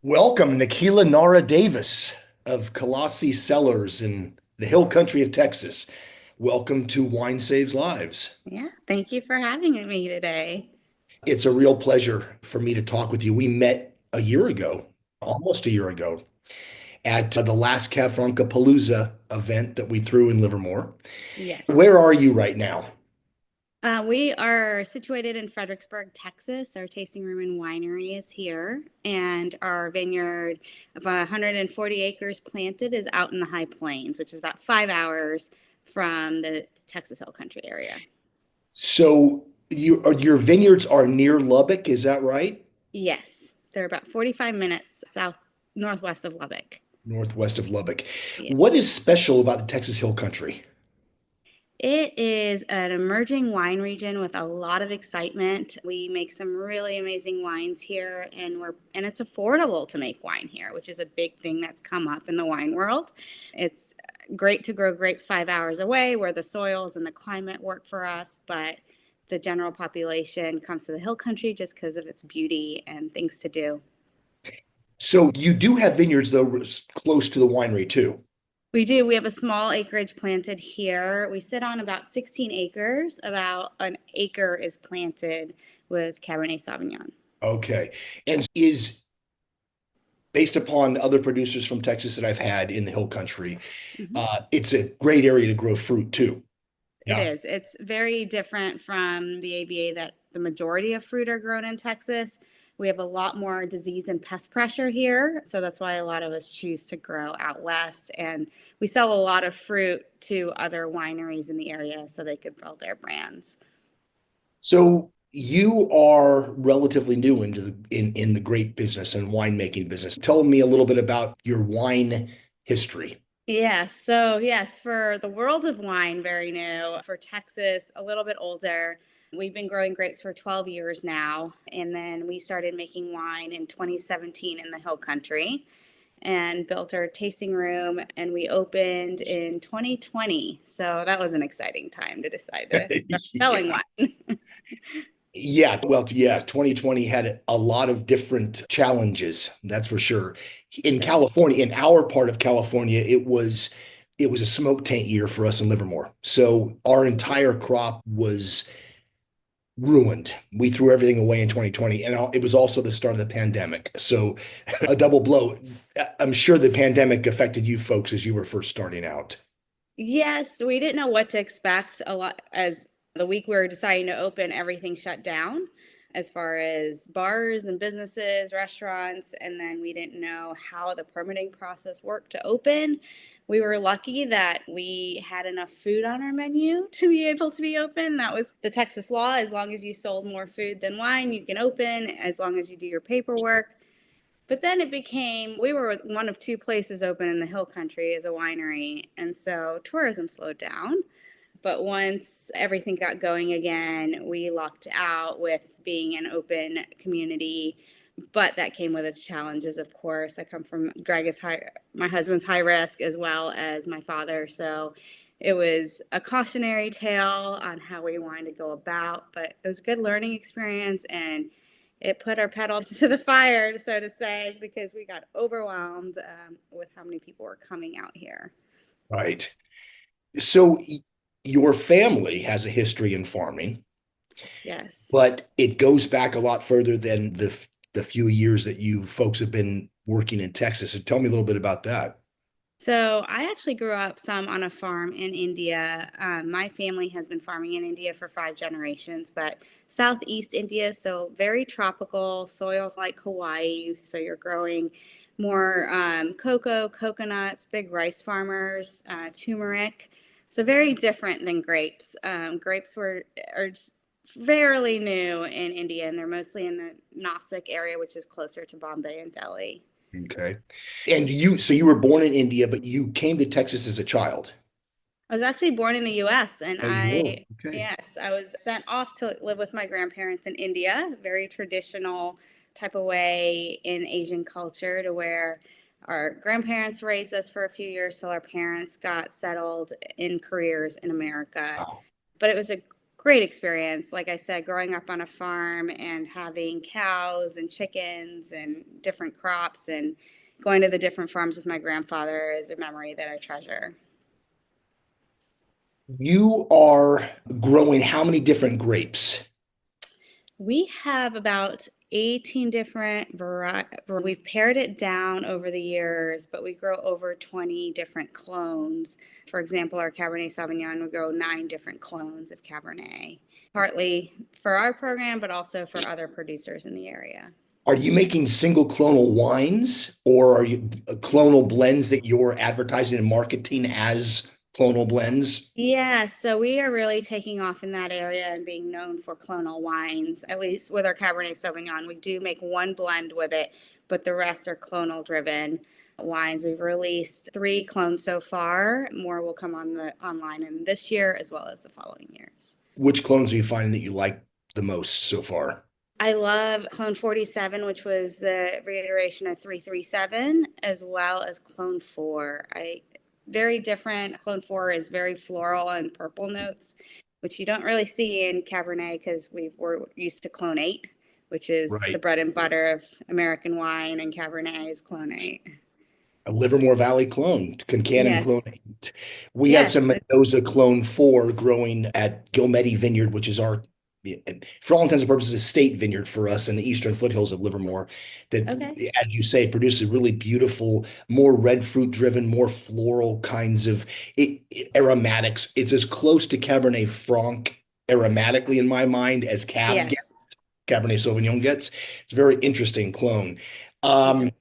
Welcome, Nikhila Davis of Kalasi Cellars in the hill country of Texas. Welcome to Wine Saves Lives. Yeah, thank you for having me today. It's a real pleasure for me to talk with you. We met a year ago, almost a year ago, at the last Cab Franca Palooza event that we threw in Livermore. Yes. Where are you right now? We are situated in Fredericksburg, Texas. Our tasting room and winery is here, and our vineyard of 140 acres planted is out in the High Plains, which is about 5 hours from the Texas Hill Country area. So your vineyards are near Lubbock, is that right? Yes, they're about 45 minutes south northwest of Lubbock. Northwest of Lubbock. Yeah. What is special about the Texas Hill Country? It is an emerging wine region with a lot of excitement. We make some really amazing wines here and it's affordable to make wine here, which is a big thing that's come up in the wine world. It's great to grow grapes 5 hours away where the soils and the climate work for us, but the general population comes to the hill country just because of its beauty and things to do. So you do have vineyards though close to the winery too. We do. We have a small acreage planted here. We sit on about 16 acres. About an acre is planted with Cabernet Sauvignon. Okay. And is based upon other producers from Texas that I've had in the Hill Country, Mhm. it's a great area to grow fruit too. It Yeah. is. It's very different from the ABA that the majority of fruit are grown in Texas. We have a lot more disease and pest pressure here. So that's why a lot of us choose to grow out west. And we sell a lot of fruit to other wineries in the area so they could build their brands. So you are relatively new into in the grape business and winemaking business. Tell me a little bit about your wine history. Yes, for the world of wine, very new. For Texas, a little bit older. We've been growing grapes for 12 years now, and then we started making wine in 2017 in the Hill Country and built our tasting room, and we opened in 2020. So that was an exciting time to decide to start selling Yeah. wine. Yeah, 2020 had a lot of different challenges, that's for sure. In Sure. California, in our part of California, it was a smoke taint year for us in Livermore. So our entire crop was ruined. We threw everything away in 2020, and it was also the start of the pandemic. So a double blow. I'm sure the pandemic affected you folks as you were first starting out. Yes, we didn't know what to expect a lot as the week we were deciding to open, everything shut down as far as bars and businesses, restaurants, and then we didn't know how the permitting process worked to open. We were lucky that we had enough food on our menu to be able to be open. That was the Texas law. As long as you sold more food than wine, you can open, as long as you do your paperwork. But then it became, we were one of two places open in the Hill Country as a winery. And so tourism slowed down. But once everything got going again, we lucked out with being an open community. But that came with its challenges, of course. I come from my husband's high risk as well as my father. So it was a cautionary tale on how we wanted to go about, but it was a good learning experience and it put our pedal to the fire, so to say, because we got overwhelmed with how many people were coming out here. Right. So your family has a history in farming, Yes. but it goes back a lot further than the few years that you folks have been working in Texas. So tell me a little bit about that. So I actually grew up some on a farm in India. My family has been farming in India for 5 generations, but Southeast India, so very tropical soils like Hawaii. So you're growing more cocoa, coconuts, big rice farmers, turmeric. So very different than grapes. Grapes are just fairly new in India, and they're mostly in the Nasik area, which is closer to Bombay and Delhi. Okay. And so you were born in India, but you came to Texas as a child. I was actually born in the US and Oh, you were. Okay. yes, I was sent off to live with my grandparents in India, very traditional type of way in Asian culture to where our grandparents raised us for a few years till our parents got settled in careers in America. Wow. But it was a great experience. Like I said, growing up on a farm and having cows and chickens and different crops and going to the different farms with my grandfather is a memory that I treasure. You are growing how many different grapes? We have about 18 different varieties. We've pared it down over the years, but we grow over 20 different clones. For example, our Cabernet Sauvignon, we grow 9 different clones of Cabernet, partly for our program, but also for other producers in the area. Are you making single clonal wines or are you clonal blends that you're advertising and marketing as clonal blends? Yeah, so we are really taking off in that area and being known for clonal wines, at least with our Cabernet Sauvignon. We do make one blend with it, but the rest are clonal driven wines. We've released 3 clones so far. More will come on the online in this year as well as the following years. Which clones are you finding that you like the most so far? I love Clone 47, which was the reiteration of 337, as well as Clone 4. I very different. Clone 4 is very floral and purple notes, which you don't really see in Cabernet because we're used to Clone 8, which is the Right. bread and butter of American wine, and Cabernet is Clone 8. A Livermore Valley clone, Concannon clone Yes. 8. We have some Yes. Mendoza clone 4 growing at Gilmedi Vineyard, which is our, for all intents and purposes, a state vineyard for us in the eastern foothills of Livermore. That, Okay. as you say, produces really beautiful, more red fruit driven, more floral kinds of aromatics. It's as close to Cabernet Franc aromatically in my mind as Yes. Cabernet Sauvignon gets. It's a very interesting clone. Um, Okay.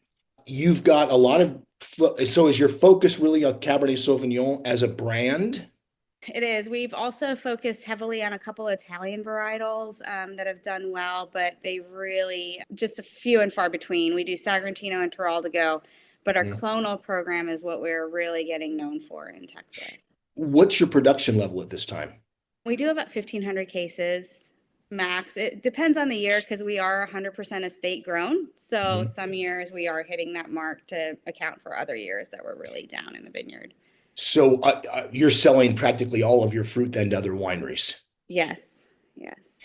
You've got a lot of, so is your focus really on Cabernet Sauvignon as a brand? It is. We've also focused heavily on a couple of Italian varietals that have done well, but they really just a few and far between. We do Sagrantino and Teraldigo, but our Mhm. clonal program is what we're really getting known for in Texas. What's your production level at this time? We do about 1,500 cases max. It depends on the year because we are 100% estate grown. So Mhm. some years we are hitting that mark to account for other years that we're really down in the vineyard. So you're selling practically all of your fruit then to other wineries, Yes. Yes.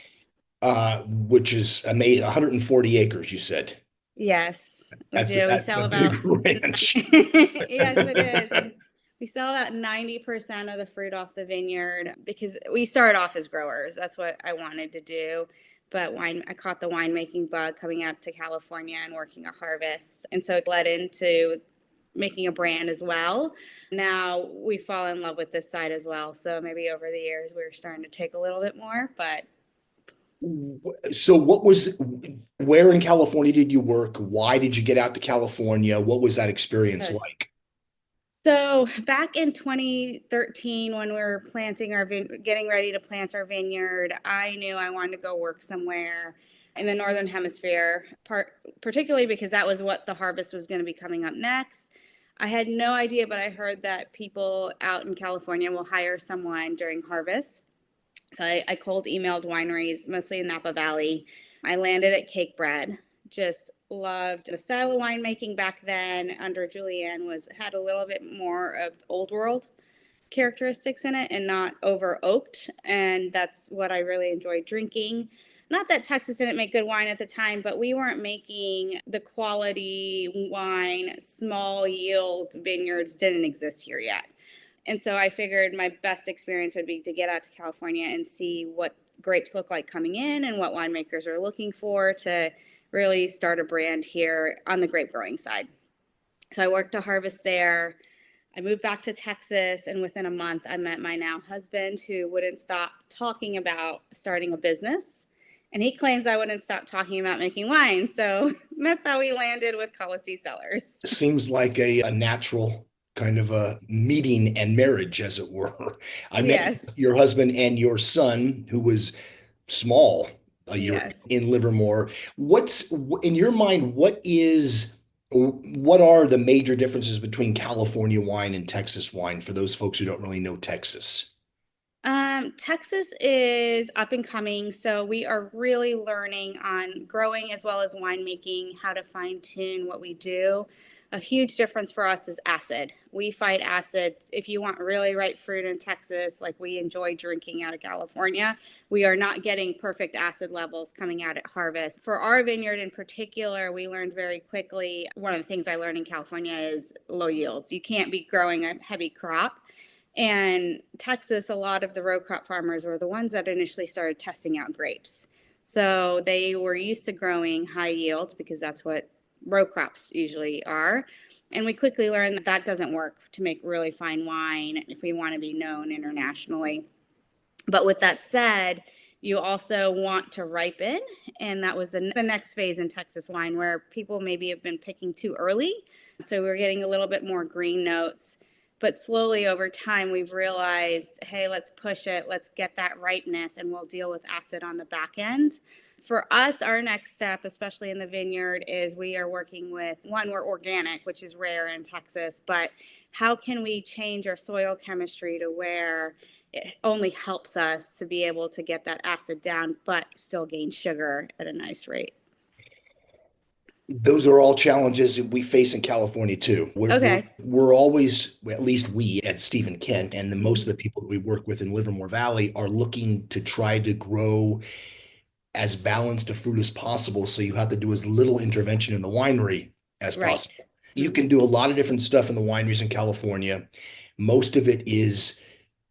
which is amazing. 140 acres, you said. Yes, we do. We That's a sell about, big ranch. yes, it is. And we sell about 90% of the fruit off the vineyard because we started off as growers. That's what I wanted to do. But I caught the winemaking bug coming out to California and working a harvest. And so it led into making a brand as well. Now we fall in love with this side as well. So maybe over the years we're starting to take a little bit more, but So where in California did you work? Why did you get out to California? What was that experience uh, like? so back in 2013, when we were getting ready to plant our vineyard, I knew I wanted to go work somewhere in the Northern Hemisphere, particularly because that was what the harvest was going to be coming up next. I had no idea, but I heard that people out in California will hire someone during harvest. So I cold emailed wineries, mostly in Napa Valley. I landed at Cake Bread. Just loved the style of winemaking back then under Julianne was had a little bit more of old world characteristics in it and not over oaked. And that's what I really enjoyed drinking. Not that Texas didn't make good wine at the time, but we weren't making the quality wine. Small yield vineyards didn't exist here yet. And so I figured my best experience would be to get out to California and see what grapes look like coming in and what winemakers are looking for to really start a brand here on the grape growing side. So I worked a harvest there. I moved back to Texas, and within a month, I met my now husband who wouldn't stop talking about starting a business. And he claims I wouldn't stop talking about making wine. So that's how we landed with Kalasi Cellars. Seems like a natural kind of a meeting and marriage, as it were. I met Yes, your husband and your son, who was small, you're yes. in Livermore. What's in your mind, what are the major differences between California wine and Texas wine for those folks who don't really know Texas? Texas is up and coming, so we are really learning on growing as well as winemaking, how to fine tune what we do. A huge difference for us is acid. We fight acid. If you want really ripe fruit in Texas, like we enjoy drinking out of California, we are not getting perfect acid levels coming out at harvest. For our vineyard in particular, we learned very quickly. One of the things I learned in California is low yields. You can't be growing a heavy crop, and Texas, a lot of the row crop farmers were the ones that initially started testing out grapes. So they were used to growing high yields because that's what row crops usually are. And we quickly learned that that doesn't work to make really fine wine if we want to be known internationally. But with that said, you also want to ripen. And that was the next phase in Texas wine where people maybe have been picking too early. So we're getting a little bit more green notes. But slowly over time, we've realized, hey, let's push it. Let's get that ripeness and we'll deal with acid on the back end. For us, our next step, especially in the vineyard, is we are working with one, we're organic, which is rare in Texas, but how can we change our soil chemistry to where it only helps us to be able to get that acid down, but still gain sugar at a nice rate? Those are all challenges that we face in California too. Okay. We're always, well, at least we at Stephen Kent and most of the people that we work with in Livermore Valley are looking to try to grow as balanced a fruit as possible. So you have to do as little intervention in the winery as Right. possible. You can do a lot of different stuff in the wineries in California. Most of it is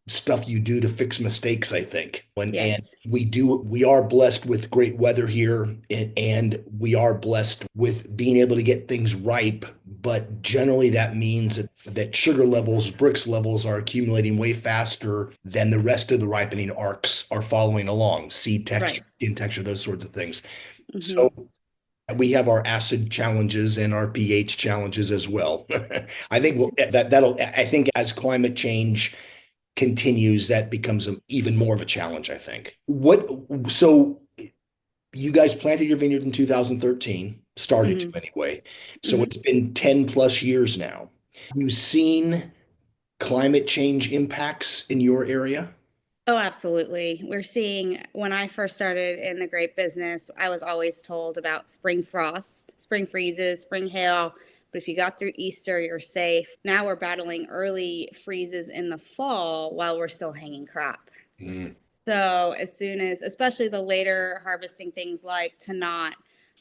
stuff you do to fix mistakes, I think. And Yes. we are blessed with great weather here and we are blessed with being able to get things ripe, but generally that means that sugar levels, Brix levels are accumulating way faster than the rest of the ripening arcs are following along, seed texture, Right. skin texture, those sorts of things. Hmm. So we have our acid challenges and our pH challenges as well. I think that'll I think as climate change continues, that becomes even more of a challenge, I think. So you guys planted your vineyard in 2013, started to Hmm. anyway. So Hmm. it's been 10 plus years now. Have you seen climate change impacts in your area? Oh, absolutely. We're seeing when I first started in the grape business, I was always told about spring frosts, spring freezes, spring hail. But if you got through Easter, you're safe. Now we're battling early freezes in the fall while we're still hanging crop. Mm. So as soon as, especially the later harvesting things like Tannat,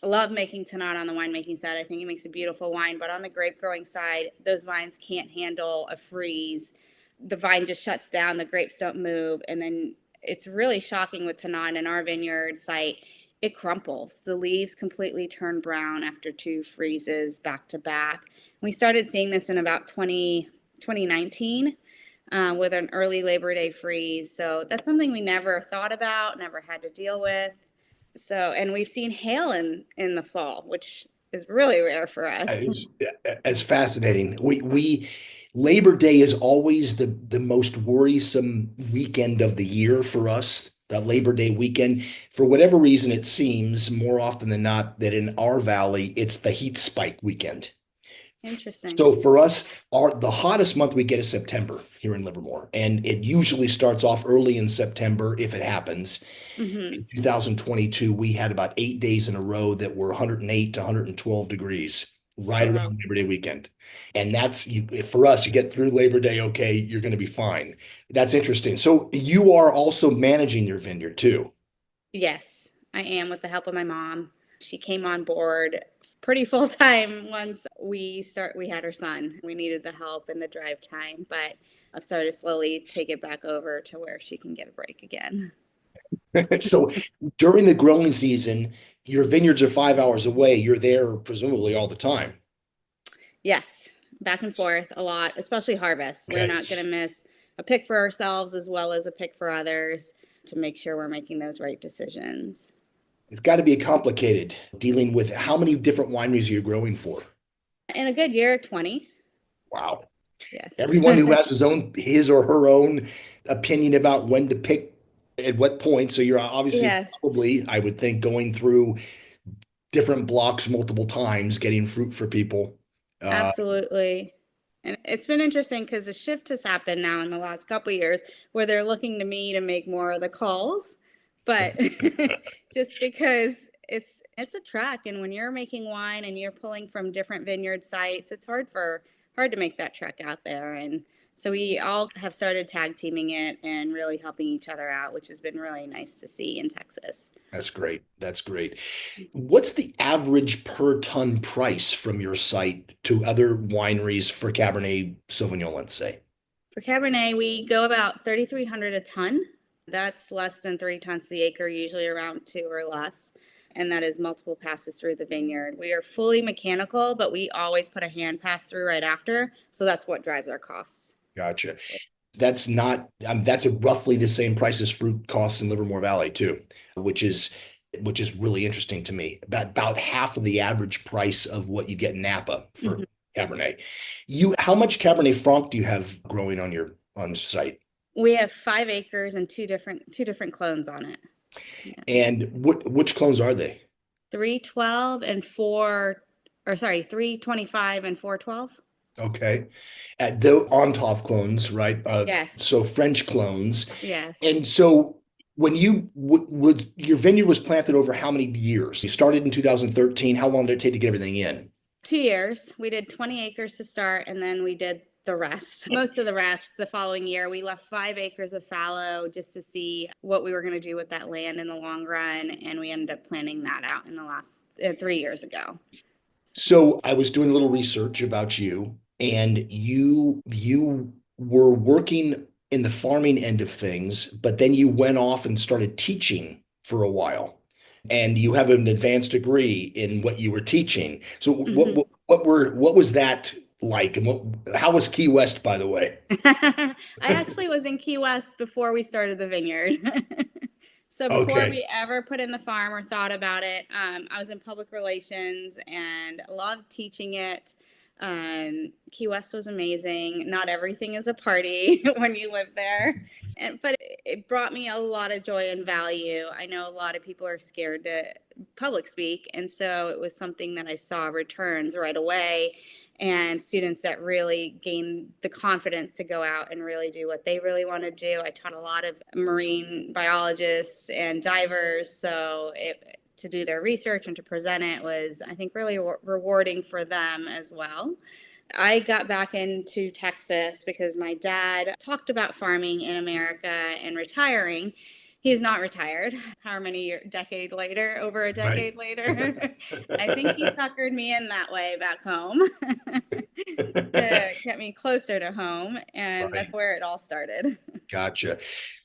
I love making Tannat on the winemaking side. I think it makes a beautiful wine. But on the grape growing side, those vines can't handle a freeze. The vine just shuts down. The grapes don't move, and then it's really shocking with Tannat in our vineyard site. It crumples. The leaves completely turn brown after two freezes back to back. We started seeing this in about 2019 with an early Labor Day freeze. So that's something we never thought about, never had to deal with. So, and we've seen hail in the fall, which is really rare for us. It's, it's fascinating. We Labor Day is always the most worrisome weekend of the year for us. That Labor Day weekend, for whatever reason, it seems more often than not that in our valley, it's the heat spike weekend. Interesting. So for us, the hottest month we get is September here in Livermore, and it usually starts off early in September if it happens. Hmm. In 2022, we had about 8 days in a row that were 108 to 112 degrees right Wow. around Labor Day weekend. And that's you for us, you get through Labor Day, okay, you're going to be fine. That's interesting. So you are also managing your vineyard too. Yes, I am with the help of my mom. She came on board pretty full time once we had her son. We needed the help and the drive time, but I've started to slowly take it back over to where she can get a break again. So during the growing season, your vineyards are 5 hours away. You're there presumably all the time. Yes, back and forth a lot, especially harvest. We're Okay. not going to miss a pick for ourselves as well as a pick for others to make sure we're making those right decisions. It's got to be complicated dealing with how many different wineries are you growing for? In a good year, 20. Wow. Yes. Everyone who has his or her own opinion about when to pick at what point. So you're obviously Yes, probably, I would think, going through different blocks multiple times, getting fruit for people. Uh, absolutely. And it's been interesting because a shift has happened now in the last couple of years where they're looking to me to make more of the calls. But just because it's a trek, and when you're making wine and you're pulling from different vineyard sites, it's hard to make that trek out there. And so we all have started tag teaming it and really helping each other out, which has been really nice to see in Texas. That's great. That's great. What's the average per ton price from your site to other wineries for Cabernet Sauvignon, let's say? For Cabernet, we go about 3,300 a ton. That's less than 3 tons to the acre, usually around two or less. And that is multiple passes through the vineyard. We are fully mechanical, but we always put a hand pass through right after. So that's what drives our costs. Gotcha. That's not, that's roughly the same price as fruit costs in Livermore Valley too, which is which is really interesting to me. About half of the average price of what you get in Napa for Mhm. Cabernet. How much Cabernet Franc do you have growing on your on site? We have 5 acres and two different clones on it. Yeah. And which clones are they? 312 and 4, or sorry, 325 and 412. Okay. The Ontov clones, right? Yes. So French clones. Yes. And so when you would your vineyard was planted over how many years? You started in 2013. How long did it take to get everything in? 2 years. We did 20 acres to start, and then we did the rest, most of the rest the following year. We left 5 acres of fallow just to see what we were going to do with that land in the long run. And we ended up planning that out in the last 3 years ago. So I was doing a little research about you, and you were working in the farming end of things, but then you went off and started teaching for a while. And you have an advanced degree in what you were teaching. So Mhm. what was that like? And how was Key West, by the way? I actually was in Key West before we started the vineyard. So before Okay. we ever put in the farm or thought about it, I was in public relations and loved teaching it. Key West was amazing. Not everything is a party when you live there, but it brought me a lot of joy and value. I know a lot of people are scared to public speak, and so it was something that I saw returns right away, and students that really gain the confidence to go out and really do what they really want to do. I taught a lot of marine biologists and divers, so to do their research and to present it was, I think, really rewarding for them as well. I got back into Texas because my dad talked about farming in America and retiring. He's not retired. How many decade later, over a Right. decade later? I think he suckered me in that way back home to get me closer to home, and that's Right. where it all started. Gotcha.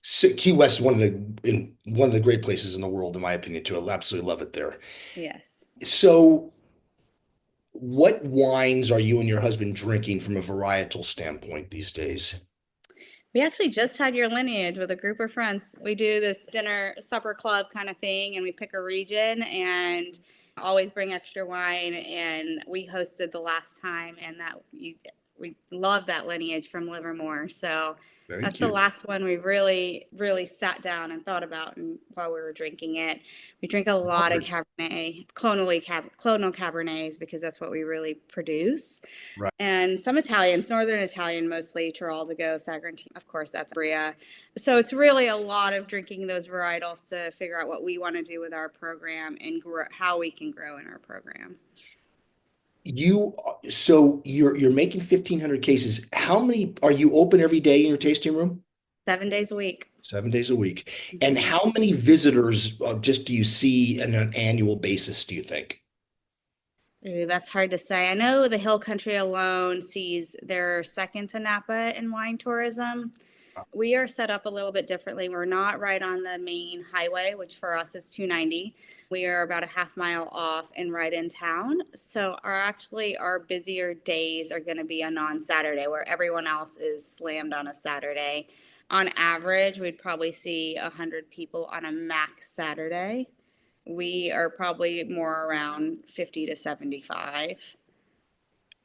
So Key West is one of the great places in the world, in my opinion, too. I absolutely love it there. Yes. So, what wines are you and your husband drinking from a varietal standpoint these days? We actually just had your lineage with a group of friends. We do this dinner supper club kind of thing, and we pick a region and always bring extra wine. And we hosted the last time, and we love that lineage from Livermore. So Very that's the cute. last one we really, really sat down and thought about while we were drinking it. We drink a lot of Cabernet, clonal Cabernets, because that's what we really produce, Right. and some Italians, Northern Italian mostly, Giraldago, Sagrantino, of course, that's Bria. So it's really a lot of drinking those varietals to figure out what we want to do with our program and how we can grow in our program. You so you're making 1,500 cases. How many are you open every day in your tasting room? 7 days a week. 7 days a week. And Mhm. how many visitors just do you see on an annual basis, do you think? Ooh, that's hard to say. I know the Hill Country alone sees their second to Napa in wine tourism. We are set up a little bit differently. We're not right on the main highway, which for us is 290. We are about a half mile off and right in town. So our busier days are going to be on Saturday, where everyone else is slammed on a Saturday. On average, we'd probably see 100 people on a max Saturday. We are probably more around 50 to 75.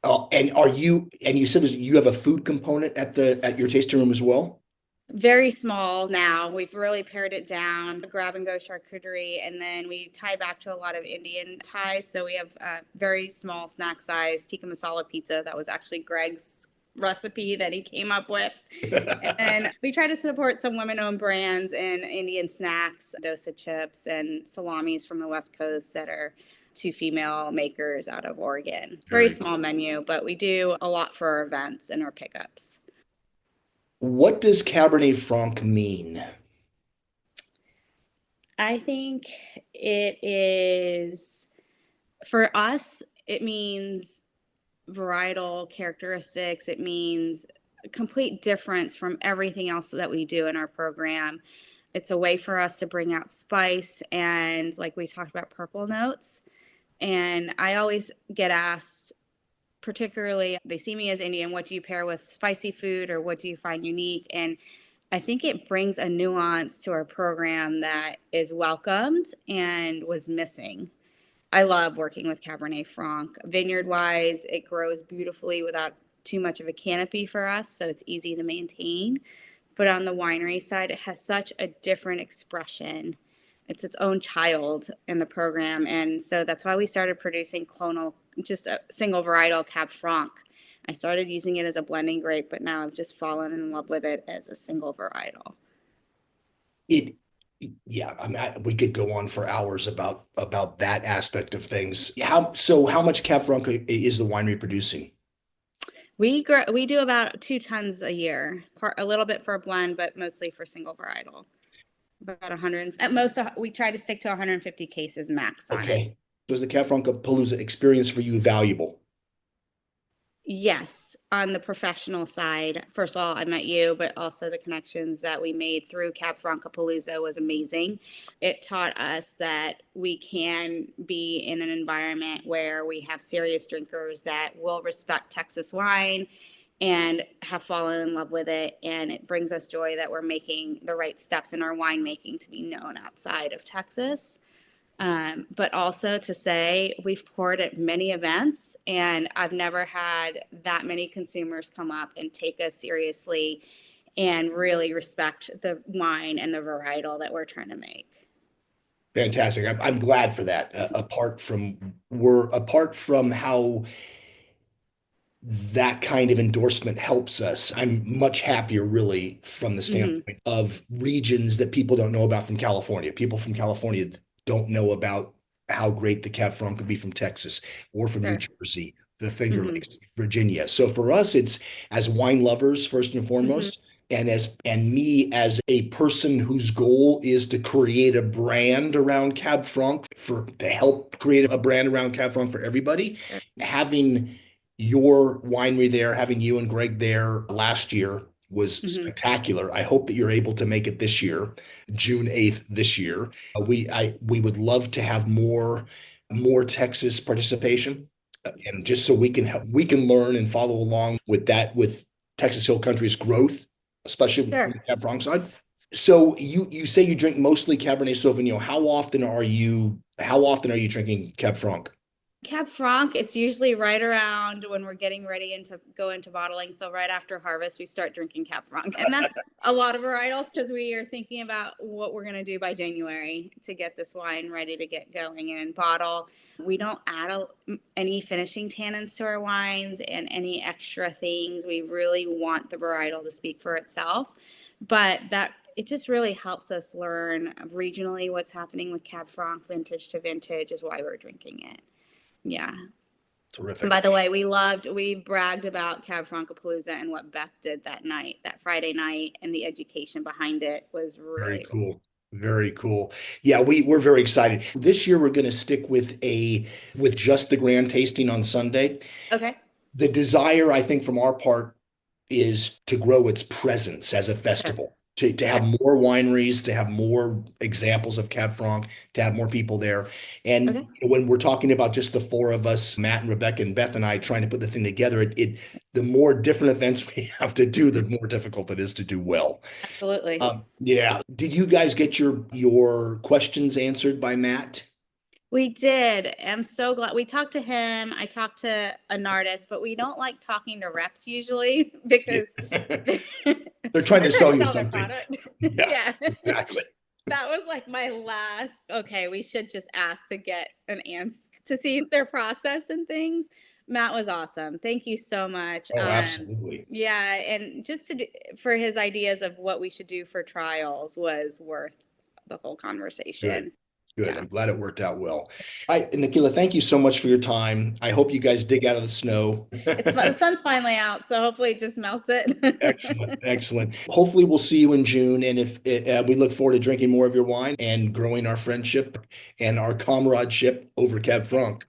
And you said you have a food component at your tasting room as well? Very small now. We've really pared it down, grab and go charcuterie, and then we tie back to a lot of Indian ties. So we have very small snack size tikka masala pizza that was actually Greg's recipe that he came up with. And then we try to support some women-owned brands and Indian snacks, dosa chips and salamis from the West Coast that are two female makers out of Oregon. Very Very small cool. menu, but we do a lot for our events and our pickups. What does Cabernet Franc mean? I think it is, for us, it means varietal characteristics. It means a complete difference from everything else that we do in our program. It's a way for us to bring out spice and, like we talked about, purple notes. And I always get asked, particularly, they see me as Indian, what do you pair with spicy food or what do you find unique? And I think it brings a nuance to our program that is welcomed and was missing. I love working with Cabernet Franc. Vineyard wise, it grows beautifully without too much of a canopy for us, so it's easy to maintain. But on the winery side, it has such a different expression. It's its own child in the program. And so that's why we started producing clonal, just a single varietal Cab Franc. I started using it as a blending grape, but now I've just fallen in love with it as a single varietal. It, yeah, we could go on for hours about that aspect of things. How much Cab Franc is the winery producing? We do about 2 tons a year, a little bit for a blend, but mostly for single varietal. About 100, at most, we try to stick to 150 cases max on it. Okay. So is the Cab Franc Palooza experience for you valuable? Yes, on the professional side, first of all, I met you, but also the connections that we made through Cab Francapalooza was amazing. It taught us that we can be in an environment where we have serious drinkers that will respect Texas wine and have fallen in love with it. And it brings us joy that we're making the right steps in our winemaking to be known outside of Texas. But also to say we've poured at many events, and I've never had that many consumers come up and take us seriously and really respect the wine and the varietal that we're trying to make. Fantastic. I'm glad for that. Apart from how that kind of endorsement helps us, I'm much happier really from the Hmm. standpoint of regions that people don't know about from California. People from California don't know about how great the Cab Franc could be from Texas or from New Sure. Jersey, the Finger Hmm. Lakes, Virginia. So for us, it's as wine lovers first and Hmm. foremost, and me as a person whose goal is to create a brand around Cab Franc for to help create a brand around Cab Franc for everybody. Sure. Having your winery there, having you and Greg there last year was Hmm. spectacular. I hope that you're able to make it this year, June 8th this year. We would love to have more Texas participation, and just so we can learn and follow along with Texas Hill Country's growth, especially from Sure. the Cab Franc side. So you say you drink mostly Cabernet Sauvignon. How often are you drinking Cab Franc? Cab Franc, it's usually right around when we're getting ready to go into bottling. So right after harvest, we start drinking Cab Franc. And that's a lot of varietals because we are thinking about what we're going to do by January to get this wine ready to get going and in bottle. We don't add any finishing tannins to our wines and any extra things. We really want the varietal to speak for itself. But that it just really helps us learn regionally what's happening with Cab Franc vintage to vintage is why we're drinking it. Yeah. And Terrific. by the way, we bragged about Cab Francapalooza and what Beth did that night, that Friday night, and the education behind it was Very really cool. Very cool. Yeah, we're very excited. This year we're going to stick with just the grand tasting on Sunday. okay. The desire, I think, from our part is to grow its presence as a Sure. festival, to have Sure. more wineries, to have more examples of Cab Franc, to have more people there. And Okay. when we're talking about just the four of us, Matt and Rebecca and Beth and I trying to put the thing together, the more different events we have to do, the more difficult it is to do well. Absolutely. Yeah. Did you guys get your questions answered by Matt? We did. I'm so glad we talked to him. I talked to an artist, but we don't like talking to reps usually Yeah. because they're They're trying to trying sell to you sell their something. product. Yeah, Yeah. exactly. That was like my last, okay, we should just ask to get an answer to see their process and things. Matt was awesome. Thank you so much. Oh, absolutely. Yeah, and just for his ideas of what we should do for trials was worth the whole Good. conversation. Good. Yeah. I'm glad it worked out well. Nikhila, thank you so much for your time. I hope you guys dig out of the snow. The sun's finally out, so hopefully it just melts Excellent, it. excellent. Hopefully, we'll see you in June. And if we look forward to drinking more of your wine and growing our friendship and our comradeship over Cab Franc.